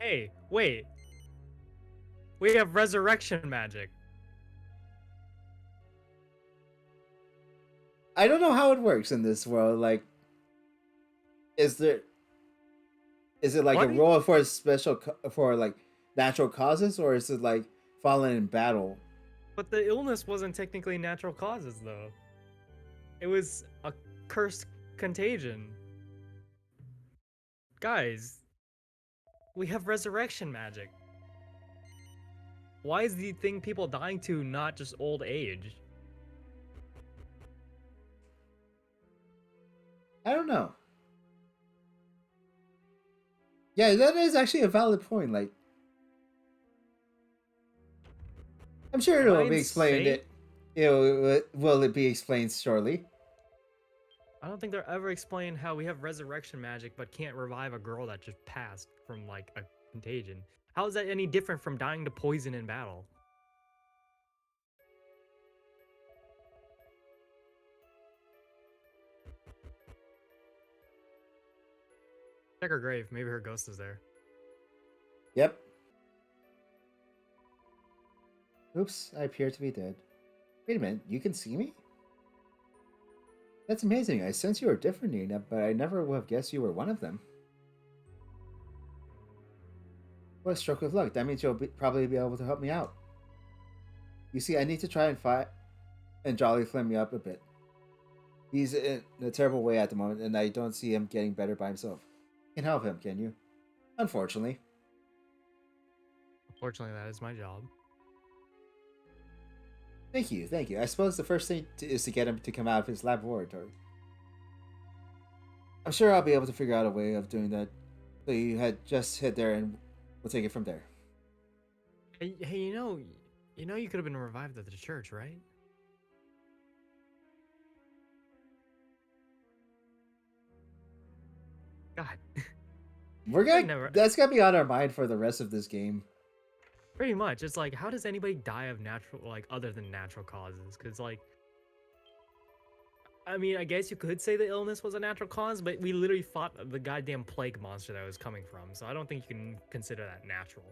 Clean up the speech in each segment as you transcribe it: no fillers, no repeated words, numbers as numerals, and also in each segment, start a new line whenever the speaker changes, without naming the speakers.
Hey, wait. We have resurrection magic.
I don't know how it works in this world. Like, is there is it like a
What?
role for for like natural causes, or is it like falling in battle?
But the illness wasn't technically natural causes, though. It was a cursed contagion. Guys, we have resurrection magic. Why is the thing people dying to not just old age?
I don't know. Yeah, that is actually a valid point. Like, I'm sure
Am I
it'll be explained.
insane?
Will it be explained shortly?
I don't think they're ever explain how we have resurrection magic but can't revive a girl that just passed from like a contagion. How is that any different from dying to poison in battle? Check her grave. Maybe her ghost is there.
Yep. Oops, I appear to be dead. Wait a minute, you can see me? That's amazing. I sense you are different, Nina, but I never would have guessed you were one of them. What a stroke of luck. That means probably be able to help me out. You see, I need to try and fight and jolly flame me up a bit. He's in a terrible way at the moment, and I don't see him getting better by himself. You can help him, can you? Unfortunately.
Unfortunately, that is my job.
Thank you, thank you. I suppose the first thing is to get him to come out of his laboratory. I'm sure I'll be able to figure out a way of doing that. So you had just hit there, and we'll take it from there.
Hey, you could have been revived at the church, right? God,
We're
I
gonna.
never.
That's gonna be on our mind for the rest of this game.
Pretty much, it's like, how does anybody die of natural, like, other than natural causes? Because, like, I mean, I guess you could say the illness was a natural cause, but we literally fought the goddamn plague monster that was coming from, so I don't think you can consider that natural.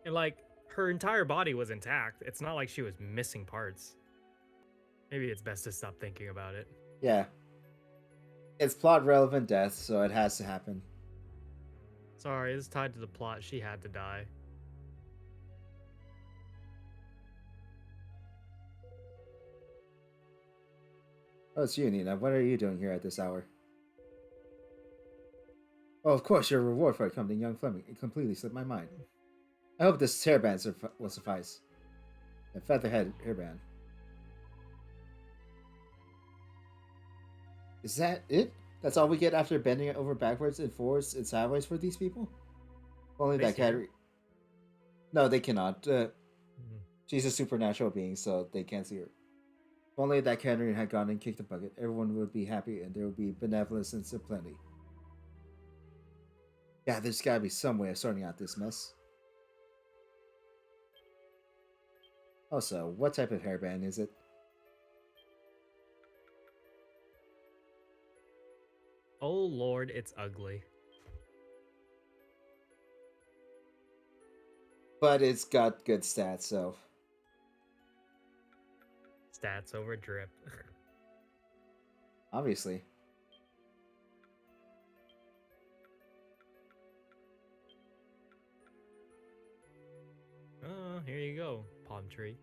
And, like, her entire body was intact. It's not like she was missing parts. Maybe it's best to stop thinking about it.
Yeah, it's plot relevant death, so it has to happen.
Sorry, it's tied to the plot. She had to die.
Oh, it's you, Nina. What are you doing here at this hour? Oh, of course, your reward for accompanying young Fleming. It completely slipped my mind. I hope this hairband will suffice. A featherhead hairband. Is that it? That's all we get after bending it over backwards and forwards and sideways for these people? Only
They
that
see her.
cat. No, they cannot.
Mhm.
She's a supernatural being, so they can't see her. If only that Catherine had gone and kicked the bucket, everyone would be happy and there would be benevolence and plenty. Yeah, there's gotta be some way of sorting out this mess. Also, what type of hairband is it?
Oh lord, it's ugly.
But it's got good stats, so
Stats over drip.
obviously.
Oh, here you go, palm tree.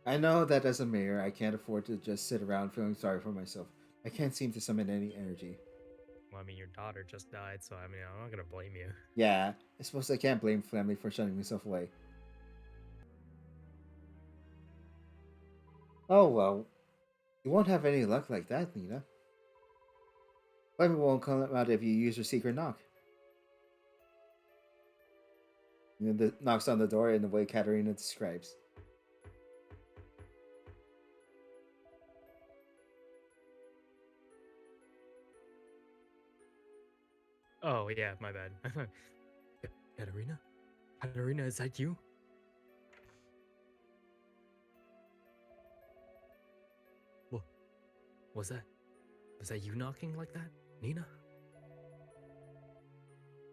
I know that as a mayor, I can't afford to just sit around feeling sorry for myself. I can't seem to summon any energy.
Well, I mean, your daughter just died, so I mean, I'm not gonna blame you.
Yeah, I suppose I can't blame family for shutting myself away. Oh well, you won't have any luck like that, Nina. Fleming won't come out if you use your secret knock. Knocks on the door in the way Katerina describes.
Oh yeah, my bad. Katarina? Katarina, is that you? Was that you knocking like that, Nina?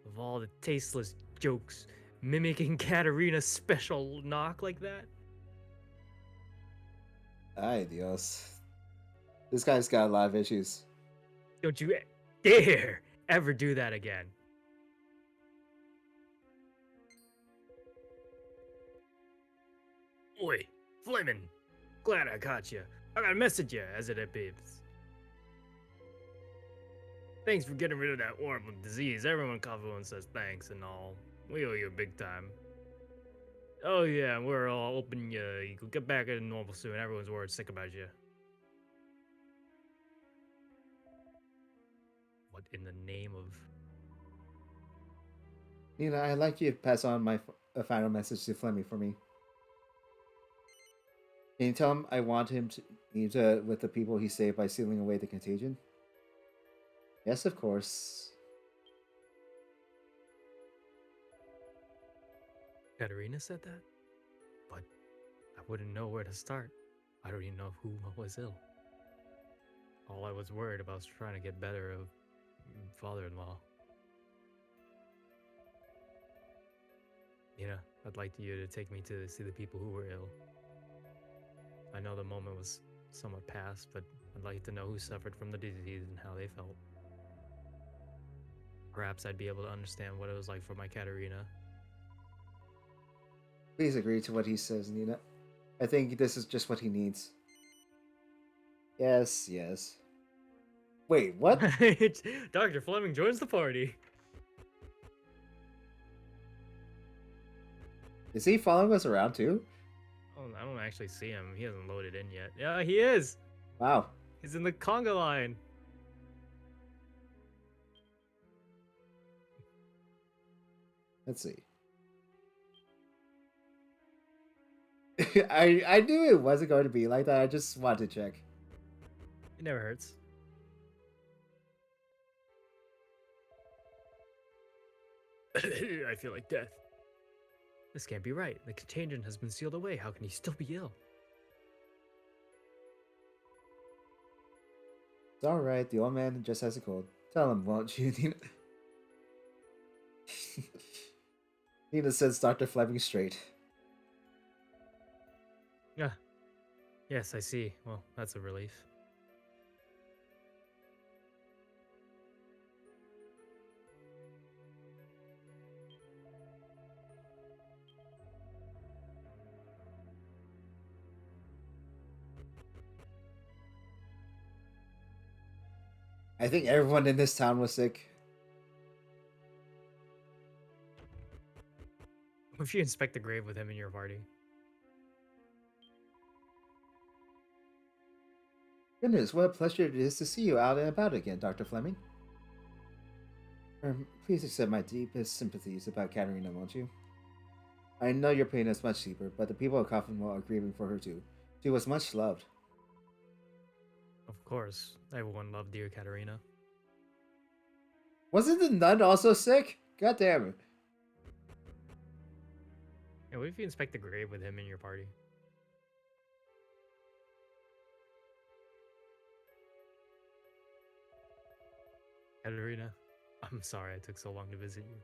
Of all the tasteless jokes, mimicking Katarina's special knock like that?
Ay, Dios. This guy's got a lot of issues.
Don't you dare ever do that again. Oi, Fleming. Glad I caught you. I got a message you, as it appears. Thanks for getting rid of that horrible disease. Everyone comes and says thanks and all. We owe you big time. Oh yeah, we're all hoping you could get back to normal soon. Everyone's worried sick about you. What in the name of...
Nina, I'd like you to pass on a final message to Flemmy for me. Can you tell him I want him to meet with the people he saved by sealing away the contagion? Yes, of course.
Katarina said that? But I wouldn't know where to start. I don't even know who was ill. All I was worried about was trying to get better of father-in-law. You know, I'd like you to take me to see the people who were ill. I know the moment was somewhat past, but I'd like to know who suffered from the disease and how they felt. Perhaps I'd be able to understand what it was like for my Katarina.
Please agree to what he says, Nina. I think this is just what he needs. Yes, yes. Wait, what?
Dr. Fleming joins the party.
Is he following us around too?
Oh, I don't actually see him. He hasn't loaded in yet. Yeah, he is.
Wow.
He's in the conga line.
Let's see. I knew it wasn't going to be like that. I just wanted to check.
It never hurts. I feel like death. This can't be right. The contagion has been sealed away. How can he still be ill?
It's alright. The old man just has a cold. Tell him, won't you, Nina? Nina sends Dr. Fleming straight.
Yeah. Yes, I see. Well, that's a relief.
I think everyone in this town was sick.
What if you inspect the grave with him in your party?
Goodness, what a pleasure it is to see you out and about again, Dr. Fleming. Please accept my deepest sympathies about Katarina, won't you? I know your pain is much deeper, but the people of Coffinwell are grieving for her too. She was much loved.
Of course. Everyone loved dear Katarina.
Wasn't the nun also sick? God damn it.
Yeah, what if you inspect the grave with him in your party? Katarina, I'm sorry I took so long to visit you.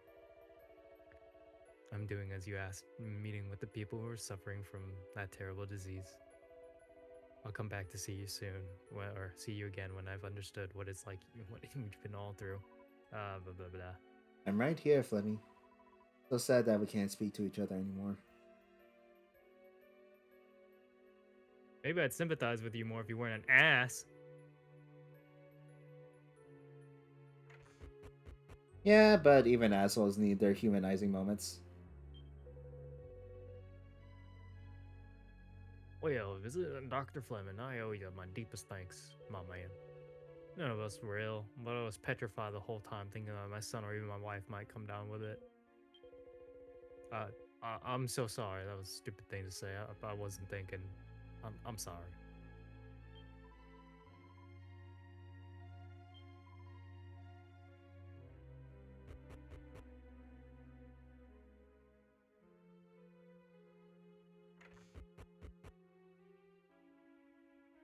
I'm doing as you asked, meeting with the people who are suffering from that terrible disease. I'll come back to see you soon, or see you again when I've understood what it's like, what you've been all through. Blah, blah, blah.
I'm right here, Fleming. So sad that we can't speak to each other anymore.
Maybe I'd sympathize with you more if you weren't an ass.
Yeah, but even assholes need their humanizing moments.
Well, visit Dr. Fleming. I owe you my deepest thanks, my man. None of us were ill, but I was petrified the whole time, thinking that my son or even my wife might come down with it. I'm so sorry. That was a stupid thing to say. I wasn't thinking. I'm sorry.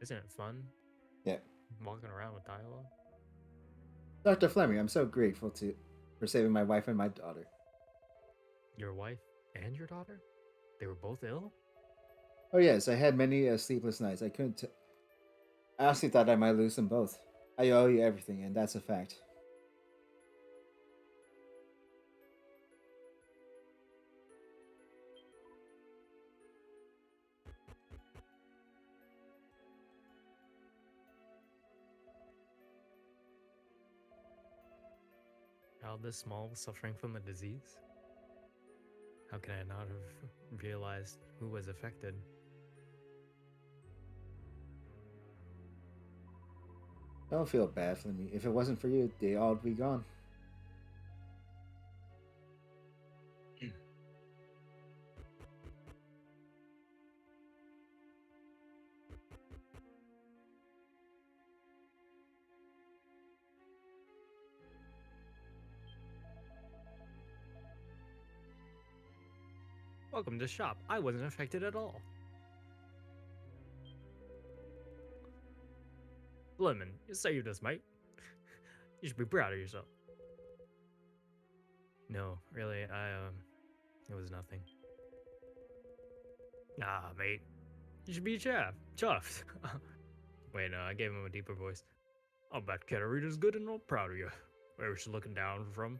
Isn't it fun?
Yeah.
walking around with dialogue.
Dr. Fleming, I'm so grateful for saving my wife and my daughter.
Your wife and your daughter? They were both ill?
Oh yes, I had many sleepless nights. I honestly thought I might lose them both. I owe you everything, and that's a fact.
Child this small was suffering from a disease? How can I not have realized who was affected?
Don't feel bad for me. If it wasn't for you, they all would be gone.
Welcome to shop. I wasn't affected at all. Lemon, you saved us, mate. You should be proud of yourself. No, really, it was nothing. Nah, mate. You should be chuffed. Wait, no, I gave him a deeper voice. I'll bet Katarina's good and all proud of you. Where was she looking down from?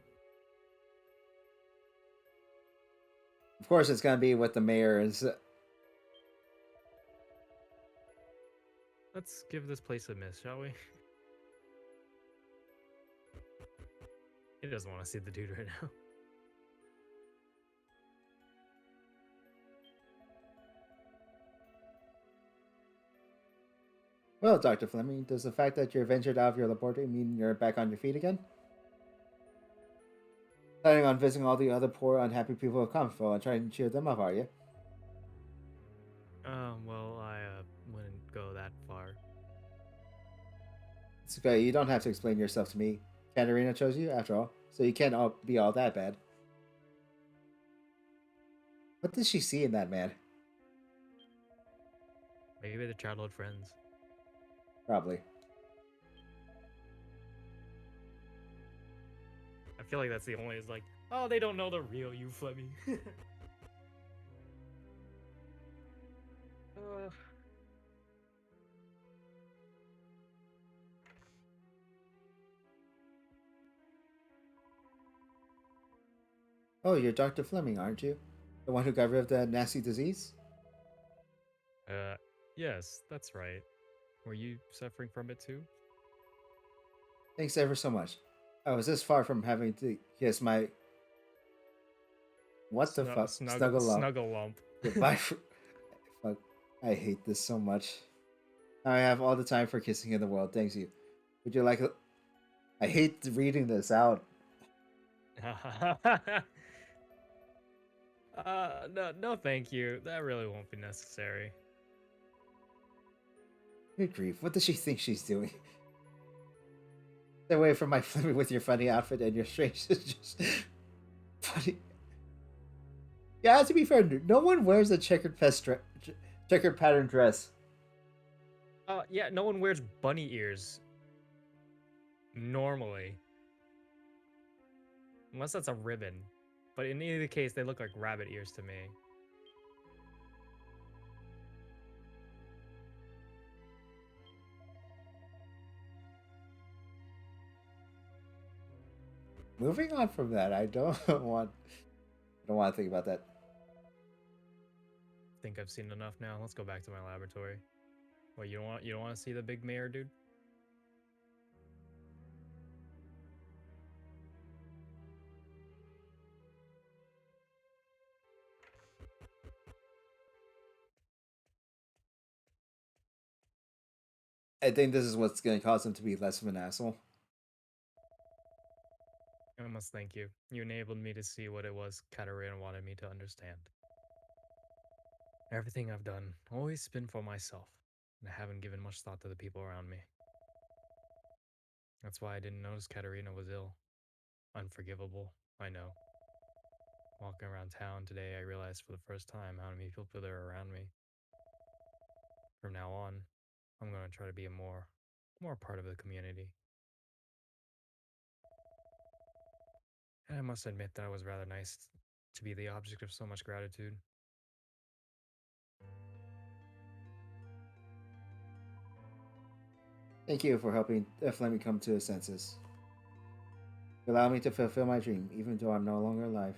Of course, it's gonna be what the mayor is.
Let's give this place a miss, shall we? He doesn't want to see the dude right now.
Well, Dr. Fleming, does the fact that you're ventured out of your laboratory mean you're back on your feet again? Planning on visiting all the other poor, unhappy people of Commonwealth and trying to cheer them up, are you?
Well, I wouldn't go that far.
It's okay. You don't have to explain yourself to me. Katarina chose you, after all, so you can't be all that bad. What did she see in that man?
Maybe they're childhood friends.
Probably.
I feel like that's the only. Is like, oh, they don't know the real you, Flemmy. uh,
Oh, you're Dr. Fleming, aren't you? The one who got rid of that nasty disease?
uh, yes, that's right. Were you suffering from it too?
Thanks ever so much. I was this far from having to kiss my. What the fuck? Snuggle up.
Snuggle lump.
Goodbye. Fuck. I hate this so much. Now I have all the time for kissing in the world. Thanks you. Would you like a. I hate reading this out.
No, thank you. That really won't be necessary.
Good grief. What does she think she's doing? Stay away from my Fleming with your funny outfit and your strange. Just funny. Yeah, to be fair, no one wears a checkered pattern dress.
Yeah, no one wears bunny ears. Normally. Unless that's a ribbon. But in either case, they look like rabbit ears to me.
Moving on from that, I don't want. I don't want to think about that.
Think I've seen enough now. Let's go back to my laboratory. What, you don't want to see the big mayor, dude?
I think this is what's going to cause him to be less of an asshole.
I must thank you. You enabled me to see what it was Katarina wanted me to understand. Everything I've done always been for myself, and I haven't given much thought to the people around me. That's why I didn't notice Katarina was ill. Unforgivable, I know. Walking around town today, I realized for the first time how many people there are around me. From now on, I'm going to try to be more more part of the community. And I must admit that I was rather nice to be the object of so much gratitude.
Thank you for helping Flemmy come to his senses. You allow me to fulfill my dream, even though I'm no longer alive.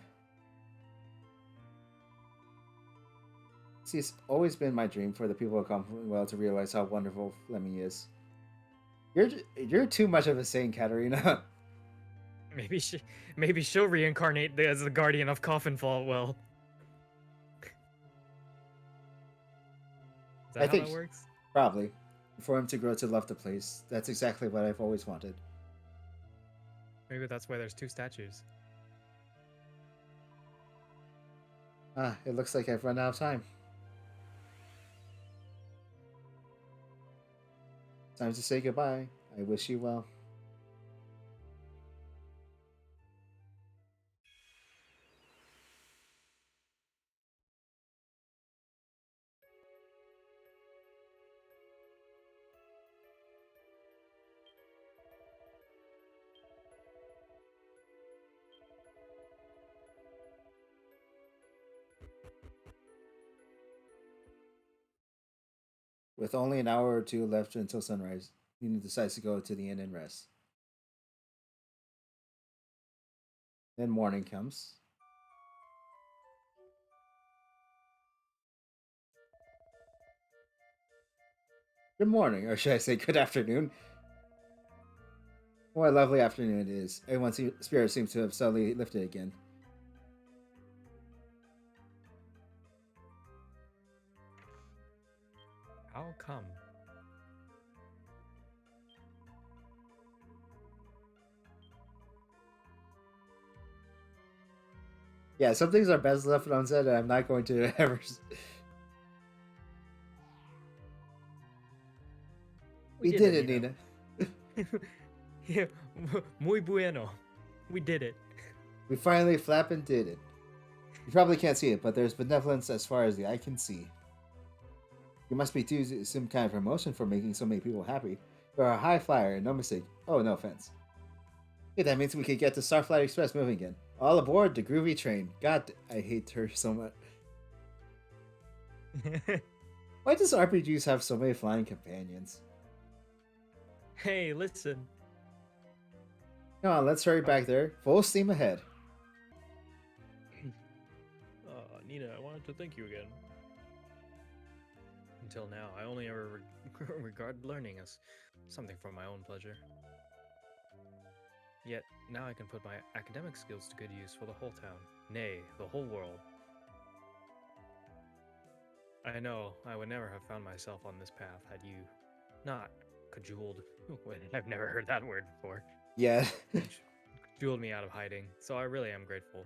See, it's always been my dream for the people of Commonwealth to realize how wonderful Flemmy is. You're too much of a saint, Katarina.
Maybe maybe she'll reincarnate as the guardian of Coffin Vault. Well, is that
I
how
think
that works?
probably for him to grow to love the place. That's exactly what I've always wanted.
Maybe that's why there's two statues.
Ah, it looks like I've run out of time. Time to say goodbye. I wish you well. With only an hour or two left until sunrise, Nina decides to go to the inn and rest. Then morning comes. Good morning, or should I say good afternoon? What a lovely afternoon it is. Everyone's spirit seems to have suddenly lifted again.
How come?
Yeah, some things are best left unsaid, and I'm not going to ever. We did it, Nina.
Yeah, muy bueno. We did it.
We finally flap and did it. You probably can't see it, but there's benevolence as far as the eye can see. You must be due some kind of promotion for making so many people happy. You're a high flyer, no mistake. Oh, no offense. Hey, that means we could get the Starflight Express moving again. All aboard the groovy train. God, I hate her so much. Why does RPGs have so many flying companions?
Hey, listen.
Come on, let's hurry back there. Full steam ahead.
Nina, I wanted to thank you again. Until now, I only ever regarded learning as something for my own pleasure. Yet, now I can put my academic skills to good use for the whole town, nay, the whole world. I know I would never have found myself on this path had you not cajoled. I've never heard that word before.
Yeah.
Cajoled me out of hiding, so I really am grateful.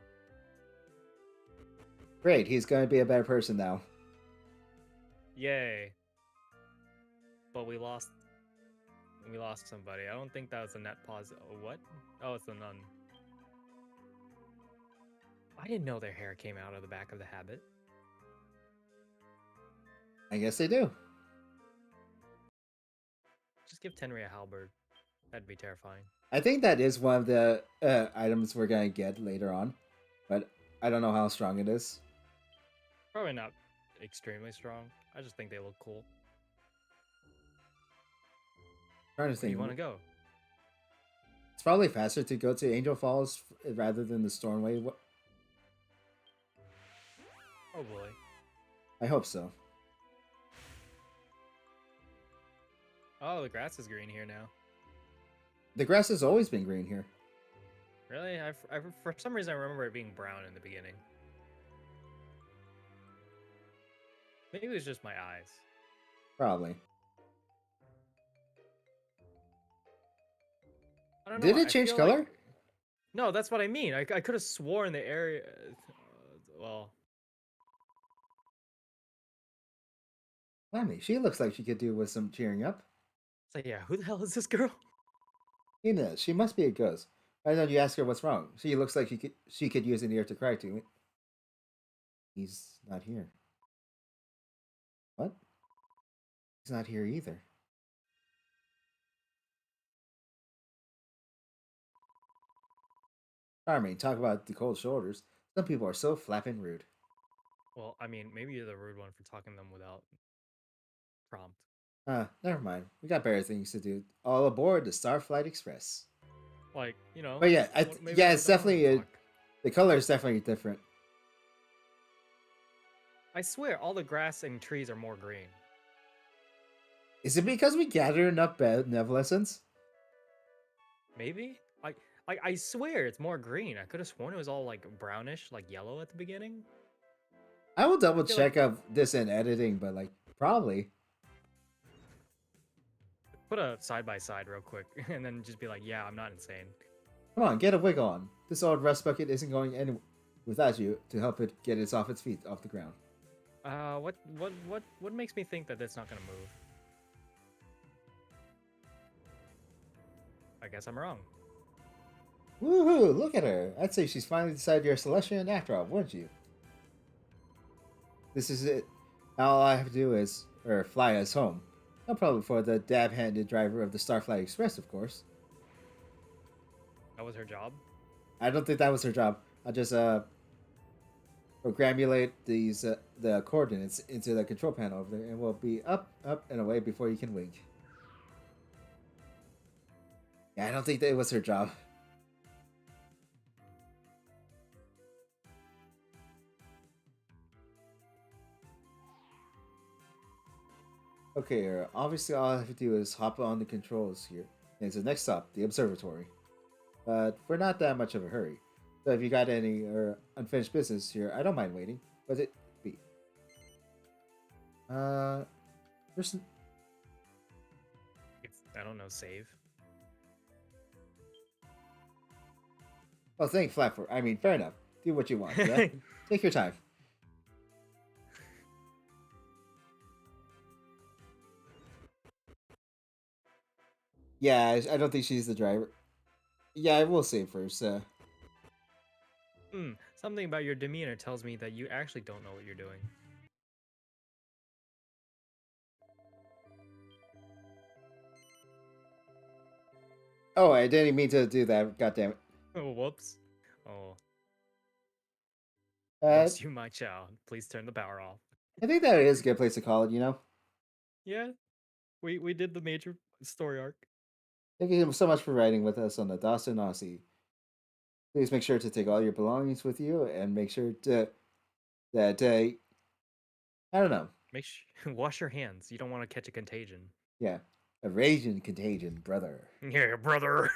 Great, he's going to be a better person now.
Yay. But we lost somebody. I don't think that was a net positive. What? Oh, it's the nun. I didn't know their hair came out of the back of the habit.
I guess they do.
Just give Tenri a halberd. That'd be terrifying.
I think that is one of the items we're going to get later on, but I don't know how strong it is.
Probably not extremely strong. I just think they look cool.
Trying to think.
Where do you want to go?
It's probably faster to go to Angel Falls rather than the Stormway.
Oh boy.
I hope so.
Oh, the grass is green here now.
The grass has always been green here.
Really? For some reason, I remember it being brown in the beginning. Maybe it was just my eyes.
Probably.
I don't know.
Did it change color?
Like... No, that's what I mean. I could have sworn the area... well...
Blimey, she looks like she could do with some cheering up.
So yeah, who the hell is this girl?
He knows. She must be a ghost. Why don't you ask her what's wrong? She looks like she could use an ear to cry to. He's not here. What? He's not here either. Charming. Talk about the cold shoulders. Some people are so flapping rude.
Well, I mean, maybe you're the rude one for talking them without prompt.
Never mind. We got better things to do. All aboard the Starflight Express.
Like,
But yeah,
maybe
yeah,
I
it's
don't want to
definitely
talk.
the color is definitely different.
I swear, all the grass and trees are more green.
Is it because we gathered enough benevolence?
Maybe? I swear it's more green. I could have sworn it was all like brownish, like yellow at the beginning.
I will double
I feel like
check of this in editing, but like probably.
put a side by side real quick, and then just be like, "Yeah, I'm not insane."
Come on, get a wig on. This old rust bucket isn't going anywhere without you to help it get its feet off the ground.
What makes me think that it's not gonna move? I guess I'm wrong.
Woohoo! Look at her. I'd say she's finally decided you're a Celestian after all, wouldn't you? This is it. Now all I have to do is, fly us home. No problem for the dab-handed driver of the Starflight Express, of course.
That was her job.
I don't think that was her job. I'll just programulate the coordinates into the control panel over there, and we'll be up, up, and away before you can wink. Yeah, I don't think that it was her job. Okay, obviously all I have to do is hop on the controls here. And so next stop, the observatory. But we're not that much of a hurry. So if you got any unfinished business here, I don't mind waiting. But it be? There's
I don't know. Save.
oh, thank Flapper. I mean, fair enough. Do what you want. Yeah, take your time. Yeah, I don't think she's the driver. Yeah, I will save first.
Something about your demeanor tells me that you actually don't know what you're doing.
Oh, I didn't mean to do that. God damn it.
Oh, whoops. Oh,
Uh,
bless you, my child. Please turn the power off.
I think that is a good place to call it. You know.
Yeah, we did the major story arc.
Thank you so much for riding with us on the Dawson Aussie. Please make sure to take all your belongings with you, and make sure to that I don't know.
Make sure wash your hands. You don't want to catch a contagion.
Yeah, a raging contagion, brother.
Yeah, brother.